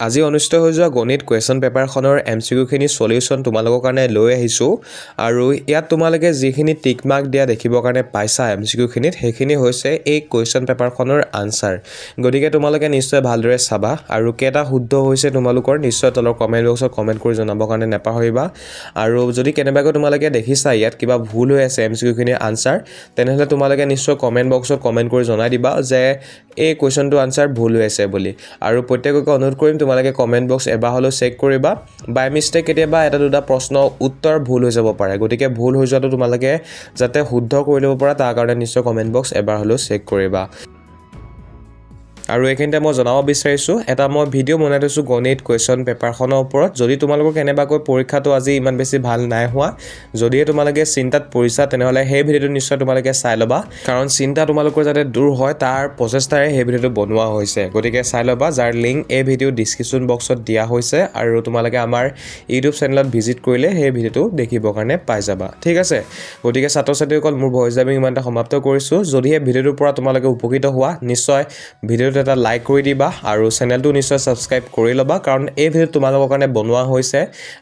আজি অনুষ্ঠিত হৈ যোৱা গণিত কুৱেশ্যন পেপাৰখনৰ MCQখিনি সলিউশ্যন তোমালোকৰ কাৰণে লৈ আহিছোঁ আৰু ইয়াত তোমালোকে যিখিনি টিক মাৰ্ক দিয়া দেখিবৰ কাৰণে পাইছা MCQখিনিত সেইখিনি হৈছে এই কুৱেশ্যন পেপাৰখনৰ আনসাৰ গতিকে তোমালোকে নিশ্চয় ভালদৰে চাবা আৰু কেটা শুদ্ধ হৈছে তোমালোকৰ নিশ্চয় তলৰ কমেন্ট বক্সত কমেন্ট কৰি জনাবৰ কাৰণে নাপাহৰিবা আৰু যদি কেনেবাকৈ তোমালোকে দেখিছা ইয়াত কিবা ভুল হৈ আছে MCQখিনিৰ আনসাৰ তেনেহলে তোমালোকে নিশ্চয় কমেন্ট বক্সত কমেন্ট কৰি জনাই দিবা যে এই কুৱেশ্যনটো আনসাৰ ভুল হৈ আছে বুলি আৰু প্ৰত্যেককে অনুৰোধ কৰিম তোমালোকে কমেন্ট বক্স এবাৰ হলো চেক কৰিবা বাই মিস্টেক কেতিয়াবা এটা দুটা প্ৰশ্ন উত্তৰ ভুল হৈ যাব পাৰে গতিকে ভুল হৈ যোৱাটো তোমালোকে যাতে শুদ্ধ কৰি ল'ব পৰা তাৰ কাৰণে নিশ্চয় কমেন্ট বক্স এবাৰ হলো চেক কৰিবা আৰু এইখিনিতে মই জনাব বিচাৰিছো এটা মই ভিডিও বনাই থৈছো গণিত কুৱেশ্যন পেপাৰখনৰ ওপৰত যদি তোমালোকৰ কেনেবাকৈ পৰীক্ষাটো আজি ইমান বেছি ভাল নাই হোৱা যদি তোমালোকে চিন্তাত পৰিছা তেনেহলে সেই ভিডিওটো নিশ্চয় তোমালোকে চাই ল'বা কাৰণ চিন্তা তোমালোকৰ যাতে দূৰ হয় তাৰ প্ৰচেষ্টাৰে সেই ভিডিওটো বনোৱা হৈছে গতিকে চাই ল'বা যাৰ লিংক এই ভিডিও ডেসক্ৰিপচন বক্সত দিয়া হৈছে আৰু তোমালোকে আমাৰ ইউটিউব চেনেলত ভিজিট কৰিলে সেই ভিডিওটো দেখিবৰ কাৰণে পাই যাবা ঠিক আছে গতিকে ছাত্ৰ ছাত্ৰীসকল মোৰ ভইচ ডাবিং ইমানটা সমাপ্ত কৰিছো যদি এই ভিডিওটোৰ পৰা তোমালোকে উপকৃত হোৱা নিশ্চয় ভিডিও এটা লাইক কৰি দিবা আৰু চেনেলটো নিশ্চয় সাবস্ক্ৰাইব কৰি লবা কাৰণ এই ভিডিও তোমালোকৰ কাৰণে বনোৱা হৈছে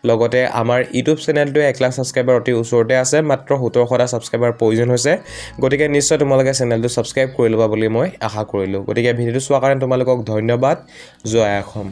লগতে আমাৰ ইউটিউব চেনেলটো 1 লাখ সাবস্ক্ৰাইবাৰ অতি ওচৰতে আছে মাত্ৰ 1700টা সাবস্ক্ৰাইবাৰ প্ৰয়োজন হৈছে গতিকে নিশ্চয় তোমালোকে চেনেলটো সাবস্ক্ৰাইব কৰি লবা বুলি মই আশা কৰিলো গতিকে ভিডিওটো চোৱাৰ কাৰণে তোমালোকক ধন্যবাদ জয় অসম